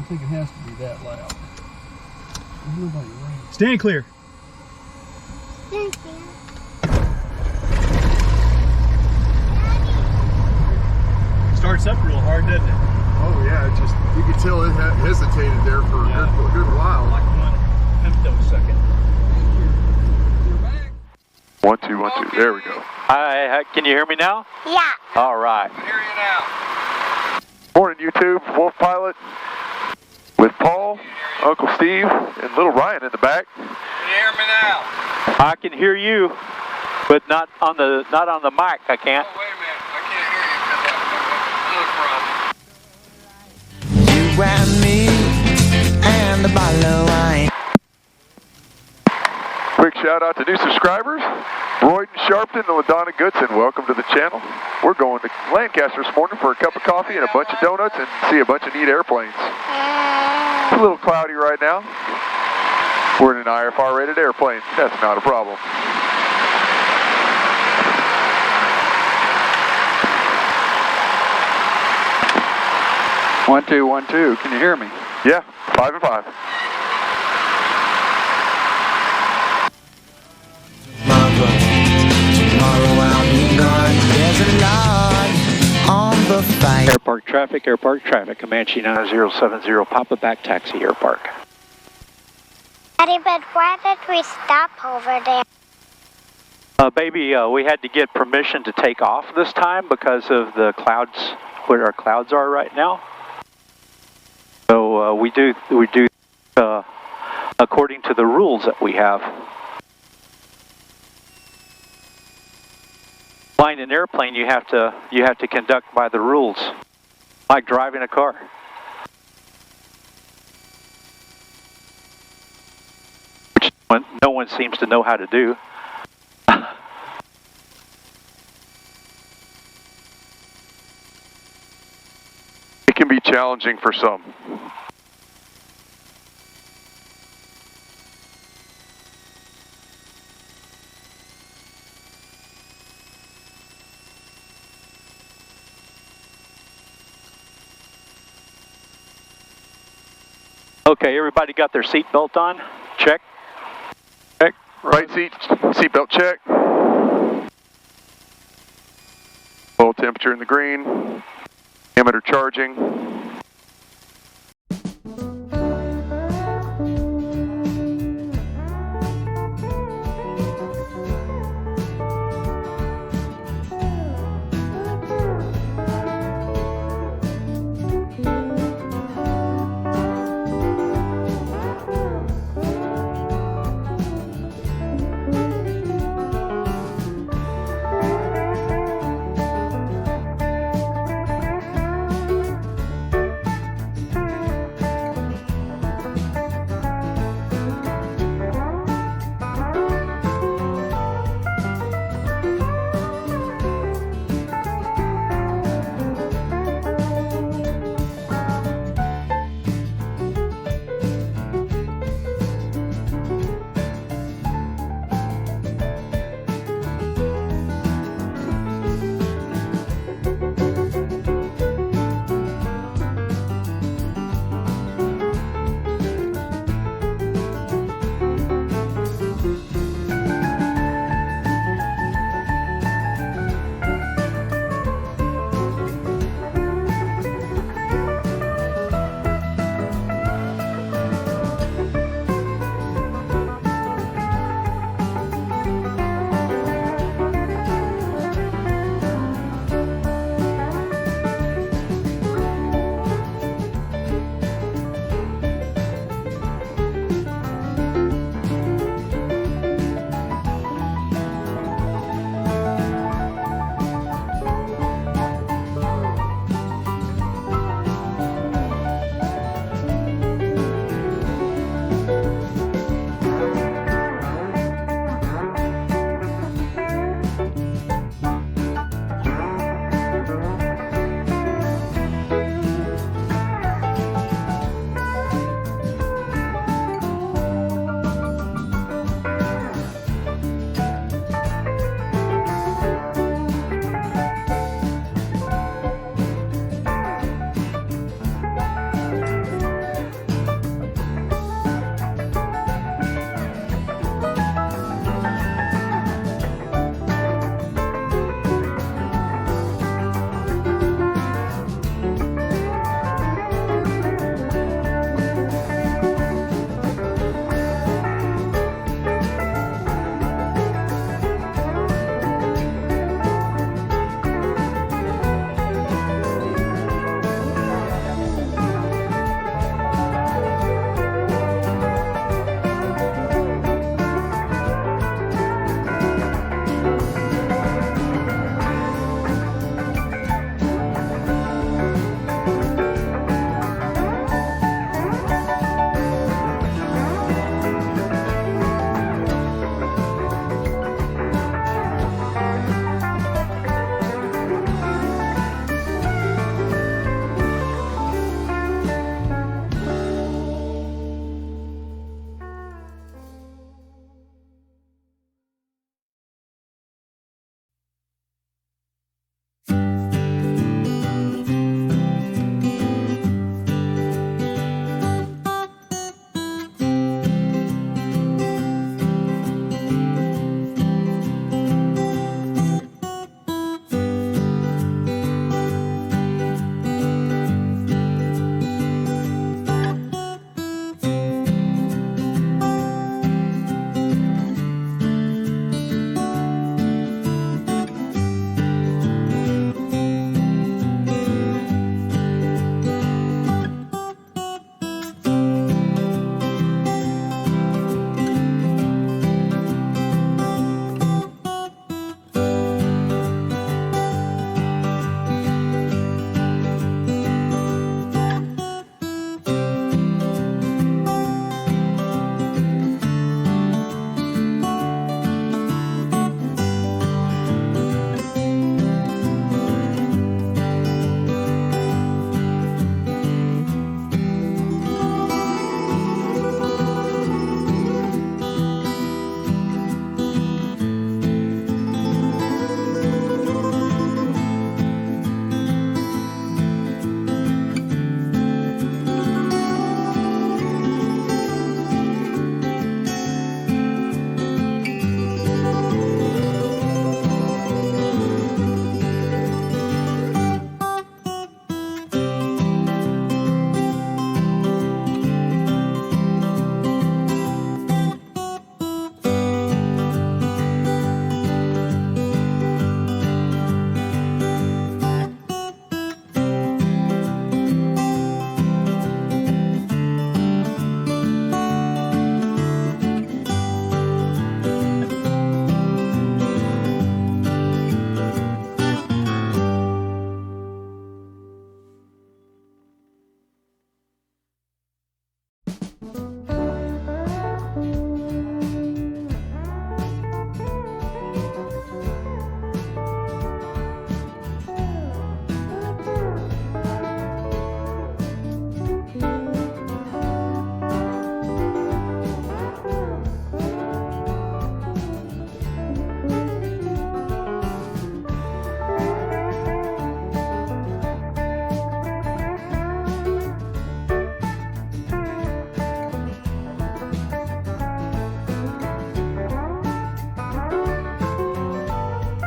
think it has to be that loud. There's nobody around. Stand clear. Stand clear. Starts up real hard, doesn't it? Oh yeah, it just, you could tell it hesitated there for a good while. Like 1 femtosecond. You're back. 1 2 1 2. There we go. Hi, can you hear me now? Yeah. All right. I hear you now. Morning YouTube, Wolf Pilot with Paul, Uncle Steve, and little Ryan in the back. Can you hear me now? I can hear you, but not on the mic. I can't. Oh, wait a minute. I can't hear you because I'm another problem. You and me and the bottle of wine. Quick shout out to new subscribers, Royden Sharpton and LaDonna Goodson. Welcome to the channel. We're going to Lancaster this morning for a cup of coffee and a bunch of donuts and see a bunch of neat airplanes. It's a little cloudy right now. We're in an IFR rated airplane. That's not a problem. One, two. Can you hear me? Yeah, 5 and 5. Tomorrow I'll be gone. There's a lot on the fight. Airpark traffic, Comanche 9070, Papa back taxi, Airpark. Daddy, but why did we stop over there? Baby, we had to get permission to take off this time because of the clouds, where our clouds are right now. So we do according to the rules that we have. Flying an airplane, you have to conduct by the rules, like driving a car. Which no one seems to know how to do. It can be challenging for some. Okay, everybody got their seatbelt on? Check. Check. Right seatbelt check. Low temperature in the green. Emitter charging.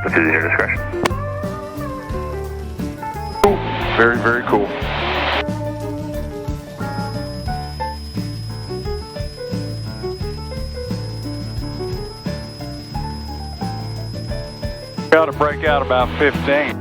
This is your discretion. Cool. Very, very cool. Got to break out about 15.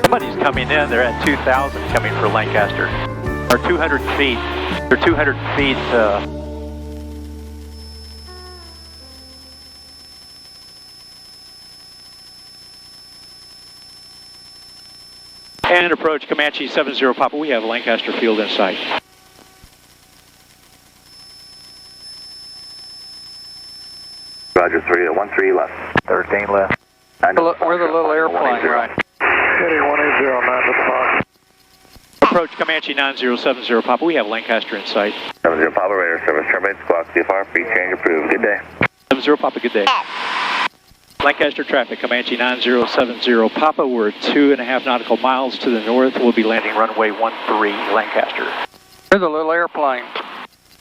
Somebody's coming in. They're at 2,000 coming for Lancaster. Or 200 feet. They're 200 feet. And approach Comanche 70 Papa. We have Lancaster Field in sight. Roger, 13 left. 13 left. We're the little airplane, right? Steady 180, 9 Approach Comanche 9070 Papa. We have Lancaster in sight. 70 Papa, radar service, turbine squawk, CFR, free change approved. Good day. 70 Papa, good day. Lancaster traffic, Comanche 9070 Papa. We're 2.5 nautical miles to the north. We'll be landing runway 13 Lancaster. We're the little airplane.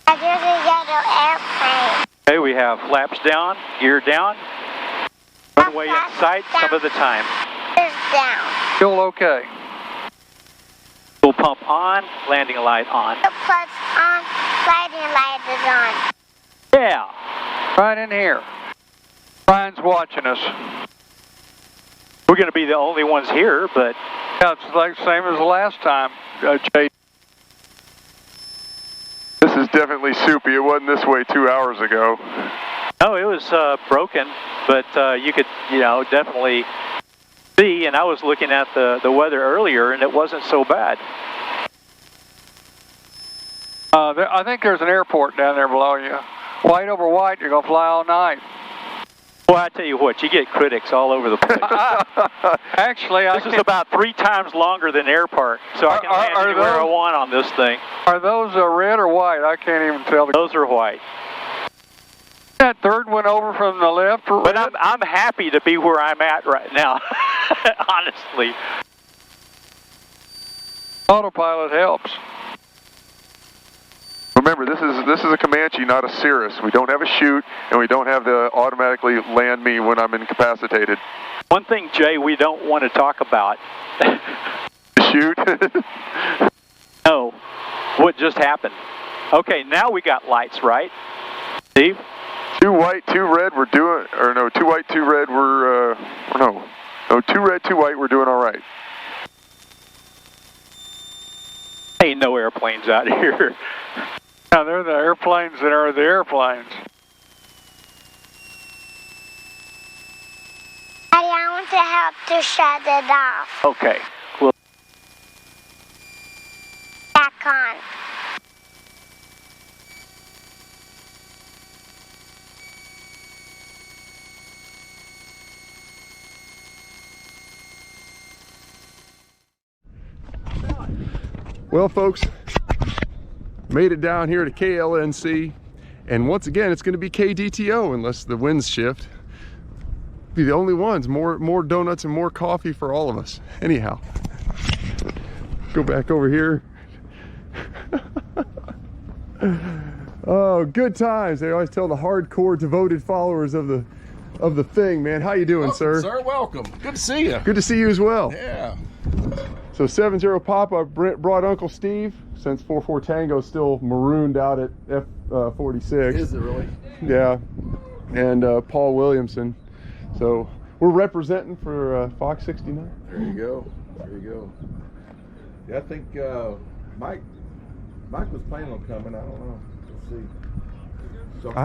There's a yellow airplane. Okay, we have flaps down, gear down, runway in sight some of the time. It's down. Fuel okay. Fuel pump on, landing light on. The plug's on, lighting light is on. Yeah. Right in here. Brian's watching us. We're going to be the only ones here, but... Yeah, it's like the same as the last time, Jay. This is definitely soupy. It wasn't this way 2 hours ago. No, it was broken, but you could, definitely see, and I was looking at the weather earlier, and it wasn't so bad. I think there's an airport down there below you. White over white, you're going to fly all night. Well, I tell you what, you get critics all over the place. Actually, this is about 3 times longer than Air Park, so I can land anywhere I want on this thing. Are those red or white? I can't even tell. Those are white. That third one over from the left. But I'm happy to be where I'm at right now, honestly. Autopilot helps. Remember, this is a Comanche, not a Cirrus. We don't have a chute, and we don't have the automatically land me when I'm incapacitated. One thing, Jay, we don't want to talk about. The chute? No. What just happened? Okay, now we got lights, right? Steve? Two white, 2 red, we're doing, or no, 2 white, 2 red, we're, no, 2 red, 2 white, we're doing all right. Ain't no airplanes out here. Yeah, they're the airplanes that are the airplanes. Daddy, I want to help to shut it off. Okay. Well, Back on. Well, folks, made it down here to KLNC, and once again, it's going to be KDTO unless the winds shift. Be the only ones. More donuts and more coffee for all of us. Anyhow, go back over here. Oh, good times. They always tell the hardcore devoted followers of the thing, man. How you doing, sir? Sir, welcome. Good to see you. Good to see you as well. Yeah. So 70 Papa brought Uncle Steve, since 44 Tango's still marooned out at F46. Is it really? Yeah, and Paul Williamson. So we're representing for Fox 69. There you go. There you go. Yeah, I think Mike was planning on coming. I don't know. We'll see.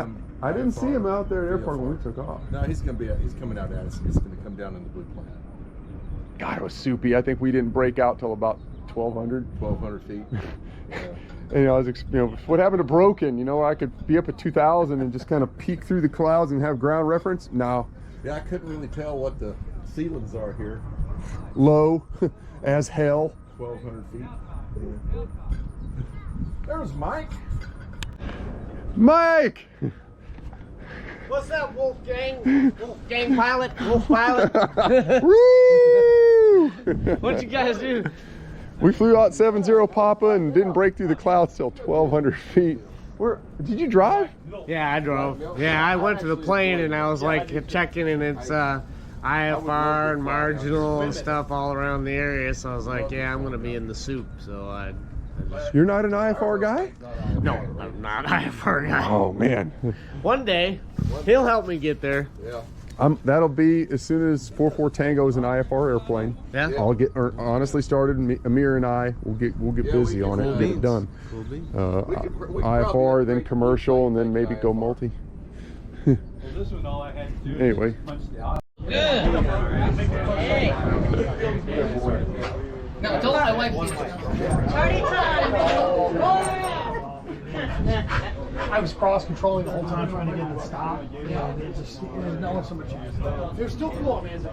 I didn't see him out there at the airport when we took off. No, he's coming out at us. He's going to come down in the blue plane. God, it was soupy. I think we didn't break out till about 1,200 feet. Yeah. And I was, what happened to Broken? I could be up at 2,000 and just kind of peek through the clouds and have ground reference. No. Yeah, I couldn't really tell what the ceilings are here. Low as hell. 1,200 feet. Yeah. There's Mike. Mike! What's up, Wolfgang? Wolfgang pilot? Wolf pilot? Woo! What'd you guys do? We flew out 70 Papa and didn't break through the clouds till 1,200 feet. Did you drive? Yeah, I drove. Yeah, I went to the plane and I was like checking, and it's IFR and marginal and stuff all around the area. So I was like, yeah, I'm gonna be in the soup. So I just... You're not an IFR guy? No, I'm not an IFR guy. Oh man. One day, he'll help me get there. Yeah. That'll be as soon as 44 Tango is an IFR airplane. Yeah. I'll get honestly started. Amir and I will get busy on it and get it done. IFR, then commercial, and then maybe go multi. well, this one, all I had to do Anyway. is punch the eye. No, don't let my wife. Party time! I was cross controlling the whole time trying to get it to stop. Yeah, there's just no so much use. They're still cool, man.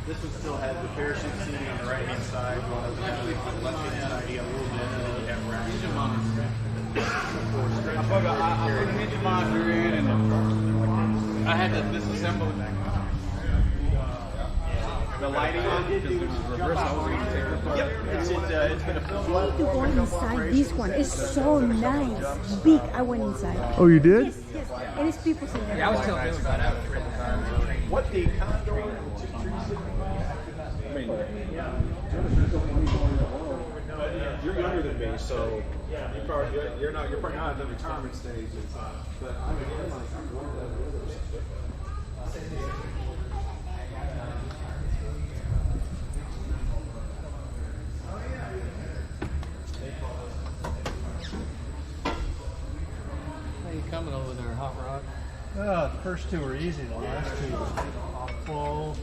This one still has the parachute seating on the right-hand side. The left-hand side, you got a little bit, and then you have racks. I put an engine monitor in, and I had to disassemble the lighting on because it was reverse. I was going to take it apart. Yep, it's been a full To go inside this one is so nice, big. I went inside. Oh, you did? Yes, yes. And it's people sitting there. Yeah, I was telling him about it. what the you're younger than me, so you're probably not at the retirement stage. But I'm How you coming over there, Hot Rod? The first two were easy. The last two fall.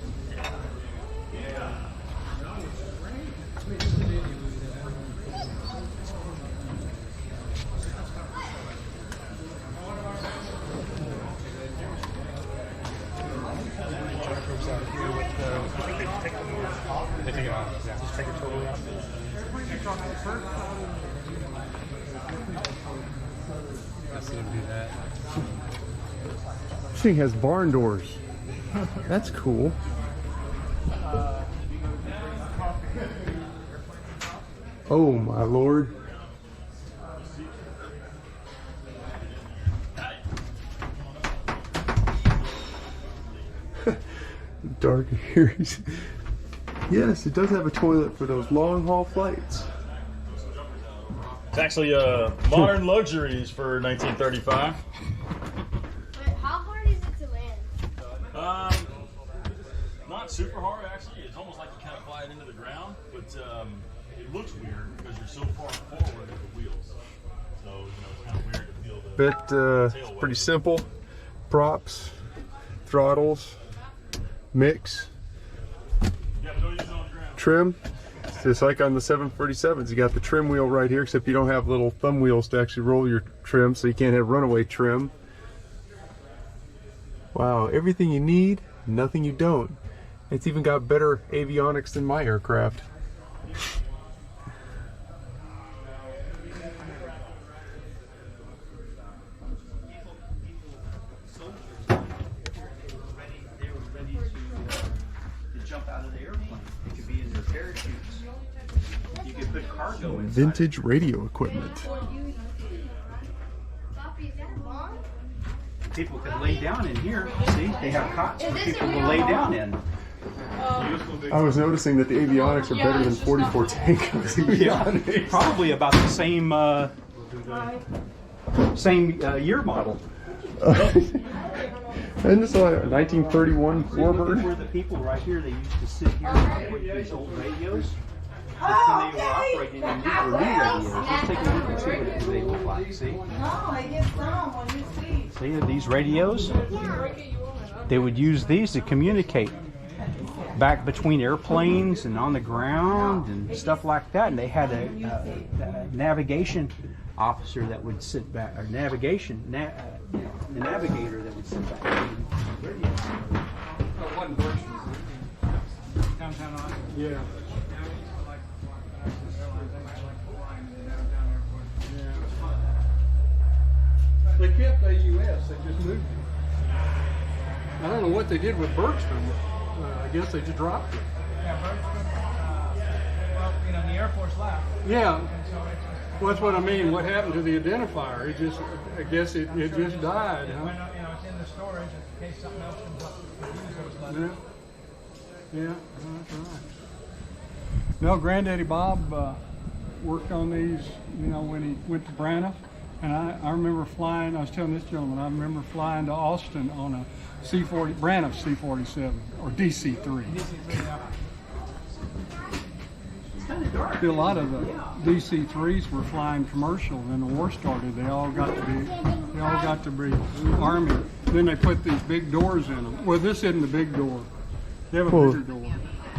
This thing has barn doors. That's cool. Oh my lord. Dark here. Yes, it does have a toilet for those long haul flights. It's actually modern luxuries for 1935. How hard is it to land? Not super hard actually. It's almost like you kind of fly it into the ground, but it looks weird because you're so far forward of the wheels. So it's kind of weird to feel the It's pretty simple. Props, throttles, mix, trim. Just like on the 747s, you got the trim wheel right here, except you don't have little thumb wheels to actually roll your trim, so you can't have runaway trim. Wow, everything you need, nothing you don't. It's even got better avionics than my aircraft. Vintage radio equipment. People could lay down in here. See, they have cots for people to lay down in. I was noticing that the avionics are better than 44 Tangos. Yeah, probably about the same year model. And this is like a 1931 Warbird. Where the people right here, they used to sit here and operate these old radios. But when they were operating in new radios, let's take a look and see what they look like. See? See these radios? They would use these to communicate back between airplanes and on the ground and stuff like that. And they had a navigation officer that would sit back, or the navigator that would sit back. Yeah. They kept AUS, they just moved it. I don't know what they did with Bergstrom. I guess they just dropped it. Yeah, Bergstrom, well, the Air Force left. Yeah. Well, that's what I mean. What happened to the identifier? It just, I guess it just died, huh? It's in the storage in case something else comes up. Yeah, that's right. No, Granddaddy Bob worked on these, when he went to Braniff. And I remember flying, I was telling this gentleman, I remember flying to Austin on a Braniff C-47, or DC-3. A lot of the DC-3s were flying commercial. When the war started, they all got to be Army. Then they put these big doors in them. Well, this isn't the big door. They have a bigger door.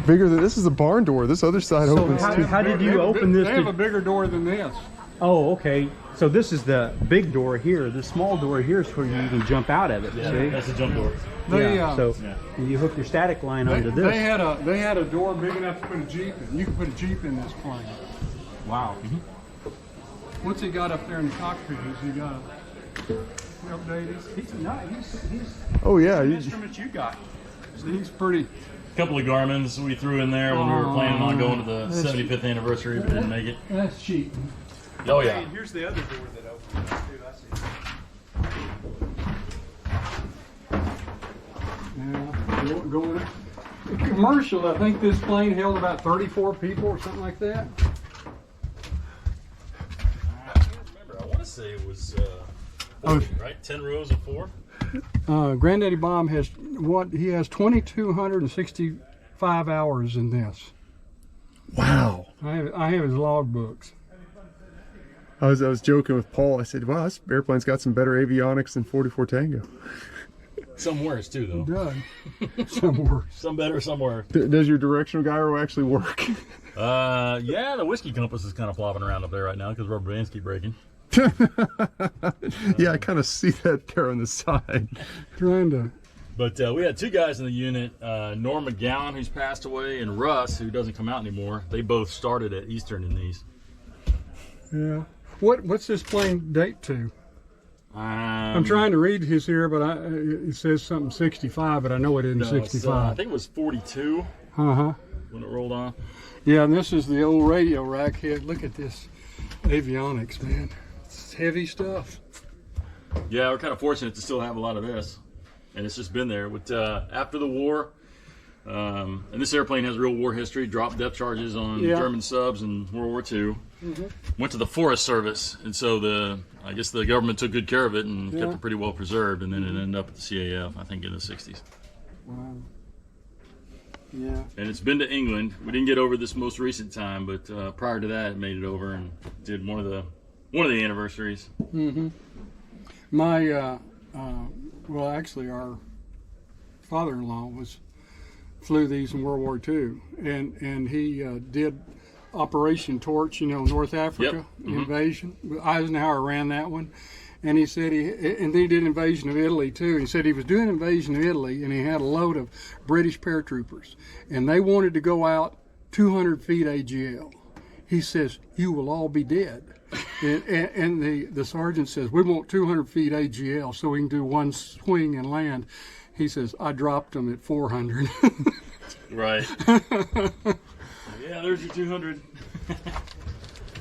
Bigger than this is a barn door. This other side opens too. How did you open this? They have a bigger door than this. Oh, okay. So this is the big door here. The small door here is where you can jump out of it. Yeah, see? that's the jump door. So you hook your static line onto this. They had a door big enough to put a Jeep in. You can put a Jeep in this plane. Wow. What's he got up there in the cockpit? Has he got updated? Oh yeah. The instruments you got. He's pretty. A couple of Garmins we threw in there when we were planning on going to the 75th anniversary, but didn't make it. That's cheap. Oh yeah. Hey, here's the other door that opens too. I see. Yeah, going commercial. I think this plane held about 34 people or something like that. I can't remember. I want to say it was 40, right? 10 rows of 4. Granddaddy Bob has he has 2,265 hours in this. Wow. I have his log books. I was joking with Paul. I said, "Wow, this airplane's got some better avionics than 44 Tango." Some worse too, though. Done. Some worse. Some better, some worse. Does your directional gyro actually work? Yeah, the whiskey compass is kind of flopping around up there right now because rubber bands keep breaking. Yeah, I kind of see that there on the side. Trying to. But we had 2 guys in the unit, Norm McGowan, who's passed away, and Russ, who doesn't come out anymore. They both started at Eastern in these. Yeah. What's this plane date to? I'm trying to read his here, but it says something 65, but I know it isn't 65. I think it was 42 when it rolled on. Yeah, and this is the old radio rack head. Look at this avionics, man. It's heavy stuff. Yeah, we're kind of fortunate to still have a lot of this. And it's just been there. With after the war, and this airplane has real war history, dropped depth charges on German subs in World War II. Went to the Forest Service, and so I guess the government took good care of it and kept it pretty well preserved, and then it ended up at the CAF, I think, in the 60s. Wow. Yeah. And it's been to England. We didn't get over this most recent time, but prior to that, it made it over and did one of the anniversaries. My well, actually, our father-in-law flew these in World War II, and he did Operation Torch, North Africa invasion. Eisenhower ran that one, and he said he did invasion of Italy too. He said he was doing invasion of Italy, and he had a load of British paratroopers, and they wanted to go out 200 feet AGL. He says, "You will all be dead." And the sergeant says, "We want 200 feet AGL so we can do one swing and land." He says, "I dropped them at 400. Right. Yeah, there's your 200.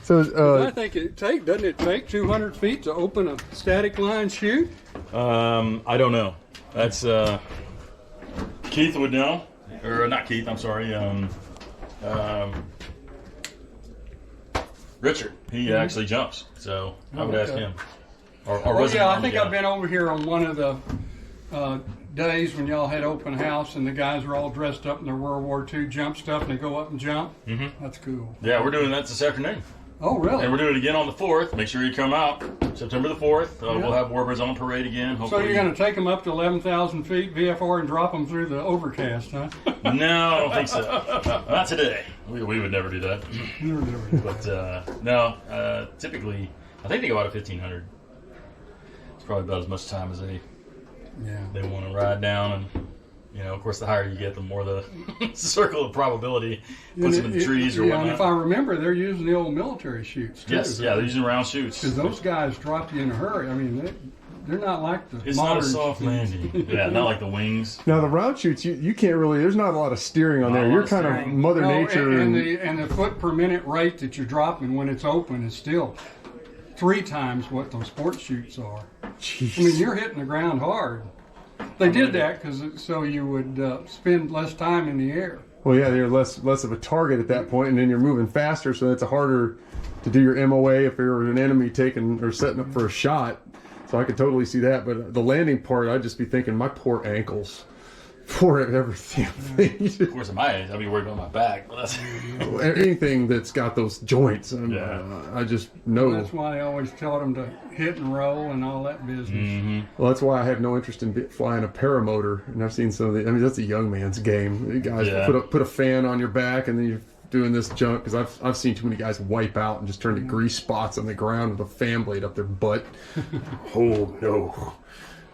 So I think doesn't it take 200 feet to open a static line chute? I don't know. That's Keith would know, or not Keith. I'm sorry. Richard. He actually jumps, so I would ask him. I think I've been over here on one of the days when y'all had open house and the guys are all dressed up in their World War II jump stuff and they go up and jump. That's cool. Yeah, we're doing that this afternoon. Oh, really? And we're doing it again on the 4th. Make sure you come out. September the 4th. We'll have Warbirds on parade again. Hopefully. So you're going to take them up to 11,000 feet VFR and drop them through the overcast, huh? No, I don't think so. Not today. We would never do that. But no, typically, I think they go out at 1,500. It's probably about as much time as they want to ride down. And, of course, the higher you get, the more the circle of probability puts them in the trees or whatnot. And if I remember, they're using the old military chutes, too. Yes, they're using round chutes. Because those guys drop you in a hurry. I mean, they're not like the It's modern not a soft landing. Yeah, not like the wings. Now, the round chutes, you can't really, there's not a lot of steering on there. You're kind of Mother Nature. And the foot per minute rate that you're dropping when it's open is still 3 times what those sports chutes are. Jeez. I mean, you're hitting the ground hard. They did that so you would spend less time in the air. Well, yeah, you're less of a target at that point, and then you're moving faster, so it's harder to do your MOA if you're an enemy taking or setting up for a shot. So I could totally see that. But the landing part, I'd just be thinking, my poor ankles. For everything. Of course, at my age, I'd be worried about my back. But that's anything that's got those joints. I just know. Well, that's why they always tell them to hit and roll and all that business. Well, that's why I have no interest in flying a paramotor. And I've seen some of the. I mean, that's a young man's game. You guys put a fan on your back and then you're doing this junk. Because I've seen too many guys wipe out and just turn to grease spots on the ground with a fan blade up their butt. Oh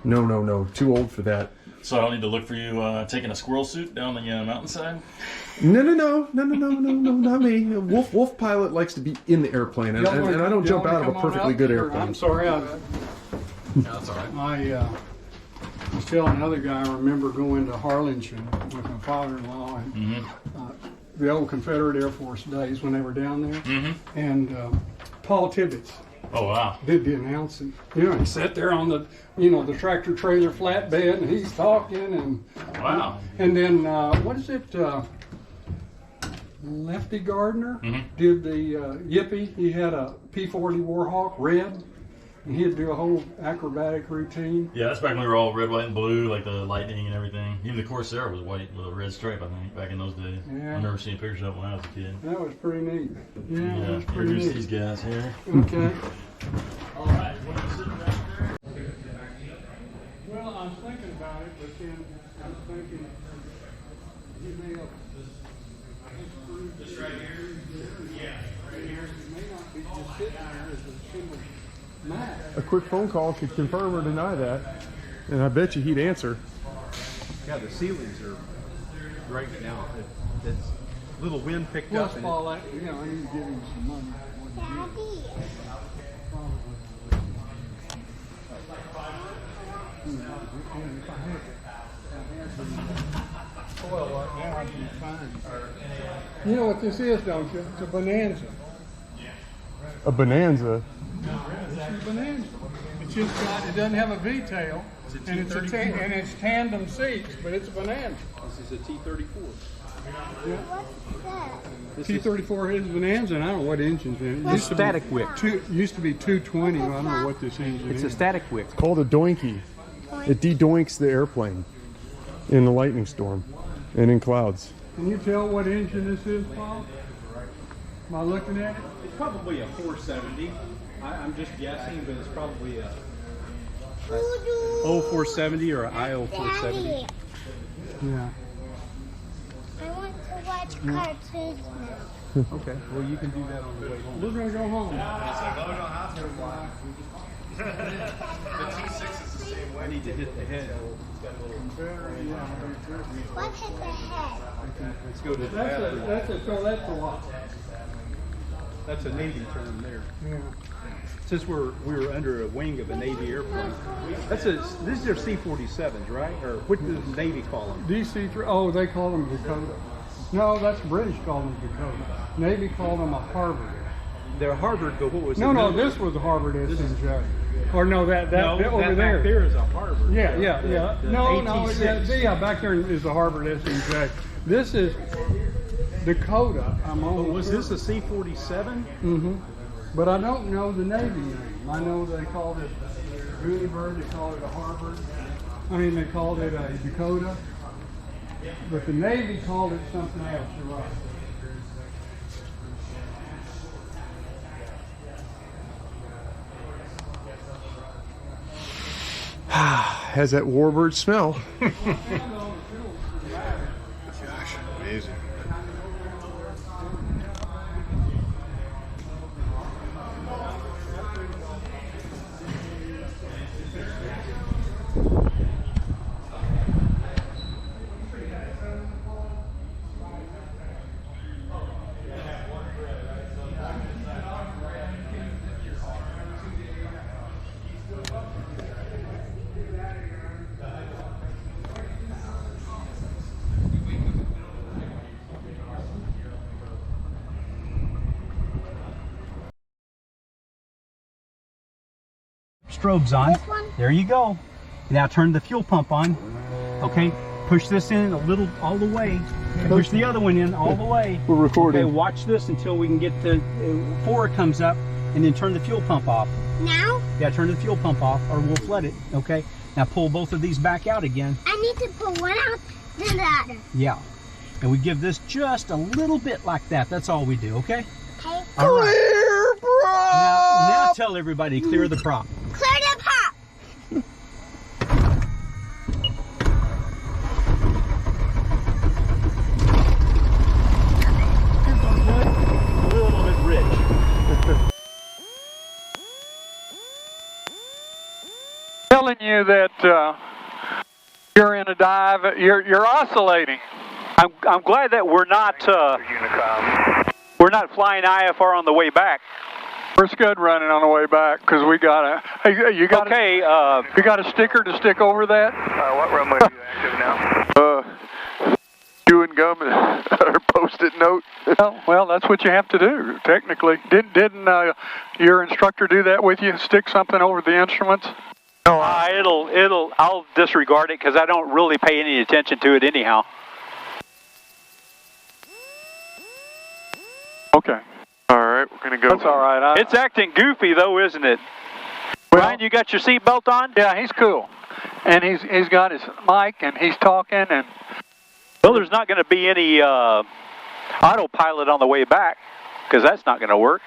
no! Too old for that. So I don't need to look for you taking a squirrel suit down the mountainside? No, not me. Wolf pilot likes to be in the airplane, and I don't jump out of a perfectly good airplane. I'm sorry. That's all right. I was telling another guy, I remember going to Harlingen with my father-in-law and the old Confederate Air Force days when they were down there. And Paul Tibbets. Oh, wow. Did the announcing. He sat there on the, the tractor trailer flatbed and he's talking and. Wow. And then, what is it? Lefty Gardner did the Yippee. He had a P-40 Warhawk red and he'd do a whole acrobatic routine. Yeah, that's back when we were all red, white, and blue, like the lightning and everything. Even the Corsair was white with a red stripe, I think, back in those days. Yeah. I remember seeing pictures of it when I was a kid. That was pretty neat. Yeah, that was pretty neat. These guys here. Okay. All right. What are you sitting back there? Well, was thinking about it, but then I was thinking he may have This right here? Yeah, right here. It may not be just sitting there as a single mat. A quick phone call could confirm or deny that, and I bet you he'd answer. Yeah, the ceilings are great now. It's little wind picked Plus, up. And Paul, I need to give him some money. Daddy. You know what this is, don't you? It's a Bonanza. A Bonanza. This is a Bonanza. It's just got, it doesn't have a V-tail, and it's tandem seats, but it's a Bonanza. This is a T-34. Yeah. What's that? T-34 is a Bonanza, and I don't know what engine's in it. It's static wick. Used to be 220, but I don't know what this engine is. It's a static wick. It's called a doinky. It de-doinks the airplane in a lightning storm and in clouds. Can you tell what engine this is, Paul? Am I looking at it? It's probably a 470. I'm just guessing, but it's probably a O470 or an IO470. Yeah. I want to watch cartoons now. Okay, well you can do that on the way home. We're going to go home. The T6 is the same way. I need to hit the head. What hit the head? Let's go to the That's a what? That's a Navy term there. Yeah. Since we were under a wing of a Navy airplane. These are C-47s, right? Or what does the Navy call them? DC-3, oh, they call them Dakota. No, that's British called them Dakota. Navy called them a Harvard. They're Harvard, but what was it? No, this was a Harvard SNJ. Or no, that over there. Back there is a Harvard. Yeah. No, AT6. yeah, back there is the Harvard SNJ. This is Dakota. Was this a C-47? Mm-hmm. But I don't know the Navy name. I know they called it Goonibird, they called it a Harvard. They called it a Dakota. But the Navy called it something else, you're right. Has that warbird smell. Gosh, amazing. Strobes on. There you go. Now turn the fuel pump on. Okay, push this in a little, all the way. And push the other one in all the way. We're recording. Okay, watch this until we can get to 4 comes up, and then turn the fuel pump off. Now? Yeah, turn the fuel pump off, or we'll flood it. Okay. Now pull both of these back out again. I need to pull one out, then the other. Yeah. And we give this just a little bit like that. That's all we do. Okay. Okay. All right. Clear prop! Now tell everybody to clear the prop. Clear the pop. A little bit rich. Telling you that you're in a dive, you're oscillating. I'm glad that we're not flying IFR on the way back. We're scud running on the way back because we got a. Hey, you got okay. You got a sticker to stick over that? What runway are you active now? Chewing gum or post-it note. Well, that's what you have to do. Technically, didn't your instructor do that with you? Stick something over the instruments? No, I'll disregard it because I don't really pay any attention to it anyhow. Okay. All right, we're gonna go. That's all right. It's acting goofy though, isn't it? Well, Brian, you got your seatbelt on? Yeah, he's cool, and he's got his mic and he's talking and. Well, there's not going to be any autopilot on the way back because that's not going to work.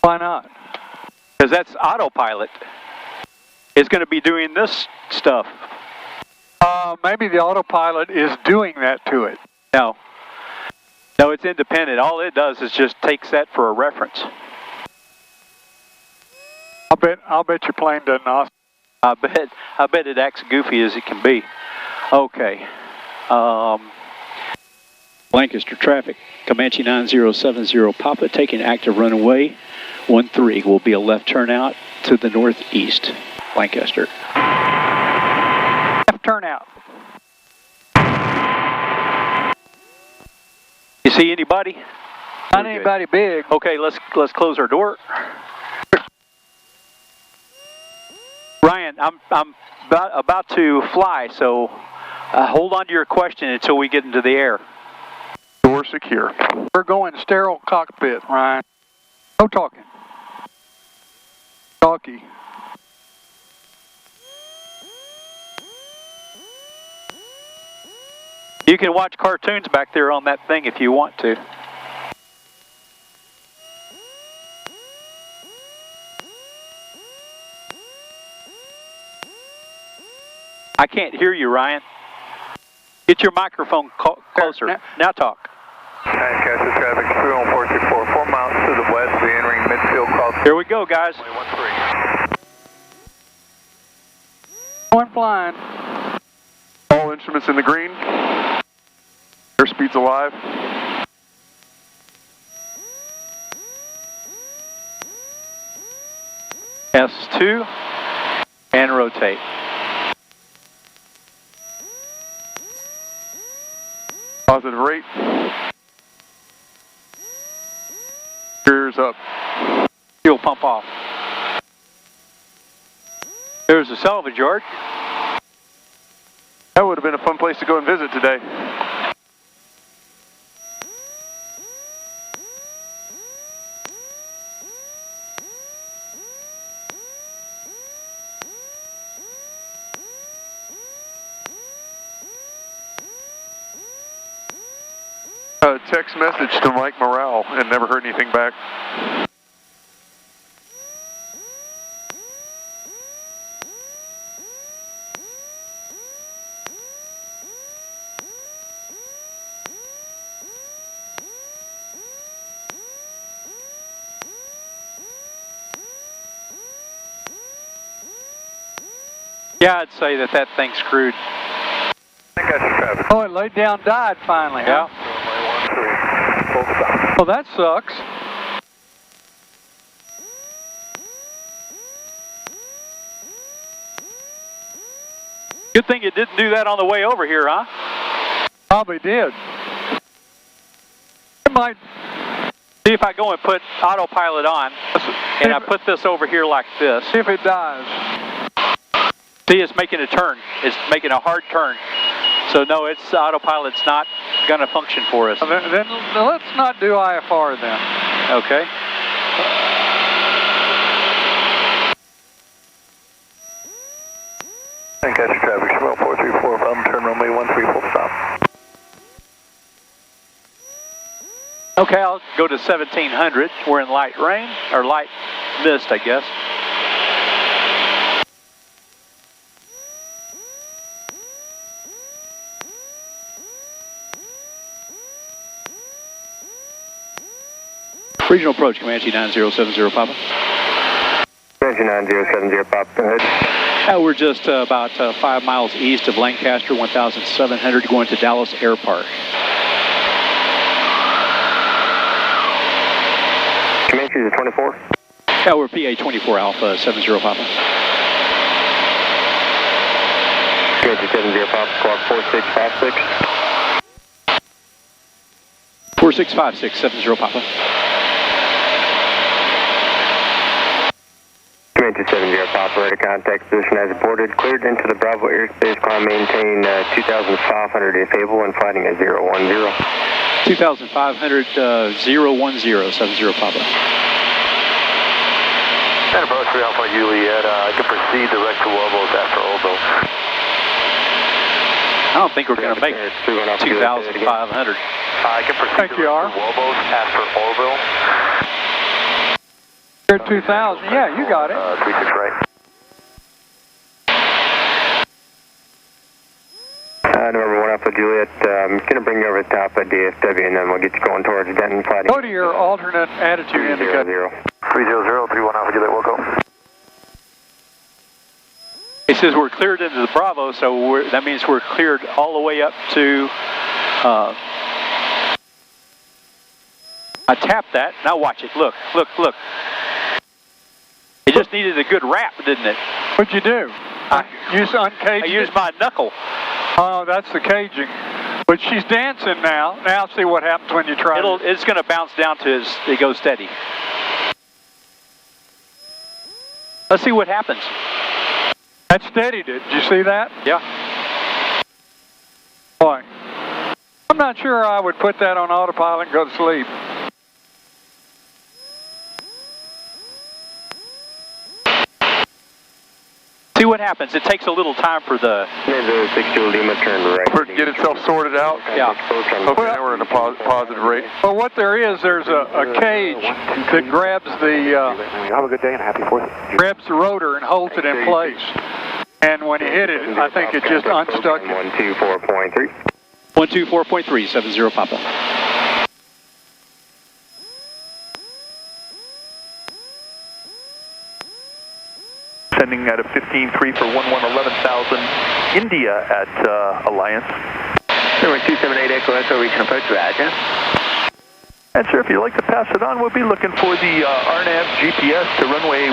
Why not? Because that's autopilot. It's going to be doing this stuff. Maybe the autopilot is doing that to it. No. No, it's independent. All it does is just takes that for a reference. I'll bet your plane doesn't oscillate. I bet it acts goofy as it can be. Okay. Lancaster traffic, Comanche 9070 Papa taking active runway 13 will be a left turn out to the northeast. Lancaster. Left turn out. You see anybody? Not anybody big. Okay, let's close our door. Ryan, I'm about to fly, so hold on to your question until we get into the air. Door secure. We're going sterile cockpit, Ryan. No talking. Talkie. You can watch cartoons back there on that thing if you want to. I can't hear you, Ryan. Get your microphone closer. Now talk. Lancaster traffic, 31424, 4 miles to the west, we entering midfield call. Here we go, guys. 13. Going flying. All instruments in the green. Airspeed's alive. S2 and rotate. Positive rate. Gears up. Fuel pump off. There's the salvage yard. That would have been a fun place to go and visit today. Text message to Mike Morale and never heard anything back. Yeah, I'd say that thing's screwed. Oh, it laid down, died finally. Yeah. Huh? Well, that sucks. Good thing you didn't do that on the way over here, huh? Probably did. It might. See if I go and put autopilot on, and I put this over here like this. See if it dies. See, it's making a turn. It's making a hard turn. So no, it's autopilot's not going to function for us. Then let's not do IFR then. Okay. Lancaster traffic, Shimel 434, from turn runway 13, full stop. Okay, I'll go to 1700. We're in light rain, or light mist, I guess. Regional approach, Comanche 9070 Papa. Comanche 9070 Papa. We're just about 5 miles east of Lancaster, 1700, going to Dallas Airport. Comanche is 24? Yeah, we're PA 24 Alpha 70 Papa. Comanche 70 Papa, clock 4656. 4656 70 Papa. Comanche 70 Papa, ready to contact position as reported. Cleared into the Bravo airspace, climb maintain 2,500 if able and fighting at 010. 2,500 010 70 Papa. And approach 3 Alpha Juliet, I can proceed direct to Wobos after Obo. I don't think we're going to make 2,500. I can proceed direct to Wobos after Orville. You're 2,000. Yeah, you got it. 36 right. November 1 Alpha Juliet, going to bring you over to the top of DFW, and then we'll get you going towards Denton Flight. Go to your alternate attitude indicator. 300, 31 Alpha Juliet, we'll go. It says we're cleared into the Bravo, so that means we're cleared all the way up to... I tapped that. Now watch it. Look, look, look. It just needed a good wrap, didn't it? What'd you do? I used my knuckle. Oh, that's the caging. But she's dancing now. Now see what happens when you try. It's going to bounce down to it goes steady. Let's see what happens. That steadied it. Did you see that? Yeah. Boy, I'm not sure I would put that on autopilot and go to sleep. See what happens. It takes a little time for the... For it to get itself sorted out? Yeah. Okay, now we're in a positive rate. Well, what there is, there's a cage that grabs the... Have a good day and happy 4th. Grabs the rotor and holds it in place. And when you hit it, I think it just unstuck it. 124.3. 124.3, 70 Papa. Sending at a 15.3 for 11,000. India at Alliance. 278 Echo Echo, reaching approach, Roger. And sir, if you'd like to pass it on, we'll be looking for the RNAV GPS to runway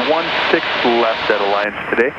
16 left at Alliance today.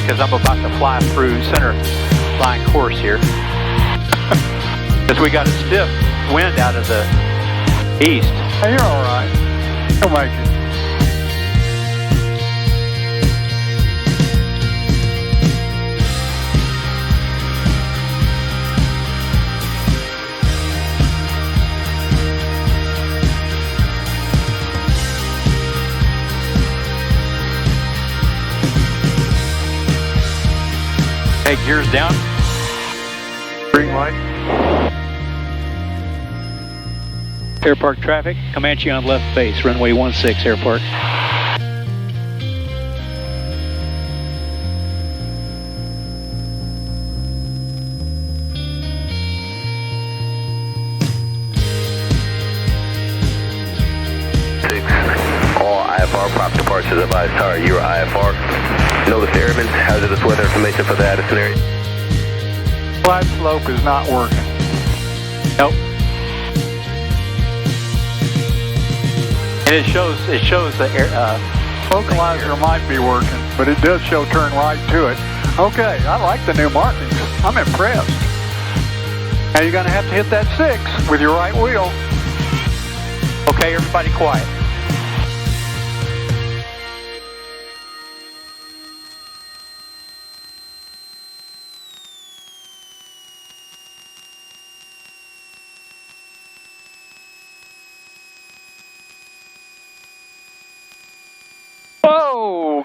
Because I'm about to fly through center line course here. Because we got a stiff wind out of the east. Hey, you're all right. You'll make it. Hey, gears down. Green light. Airpark traffic, Comanche on left base, runway 16, airpark. All IFR prop departures advised. Sorry, you were IFR. Notice airmen, hazardous weather information for the Addison area. Flat slope is not working. Nope. And it shows the air. Localizer might be working, but it does show turn right to it. Okay, I like the new markings. I'm impressed. Now you're going to have to hit that 6 with your right wheel. Okay, everybody quiet.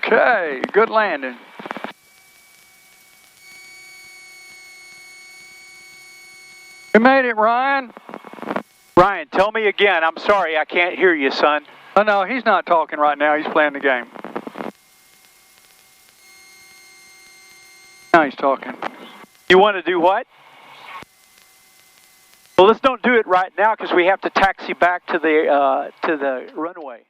Okay, good landing. You made it, Ryan. Ryan, tell me again. I'm sorry, I can't hear you, son. Oh, no, he's not talking right now. He's playing the game. Now he's talking. You want to do what? Well, let's don't do it right now because we have to taxi back to the runway.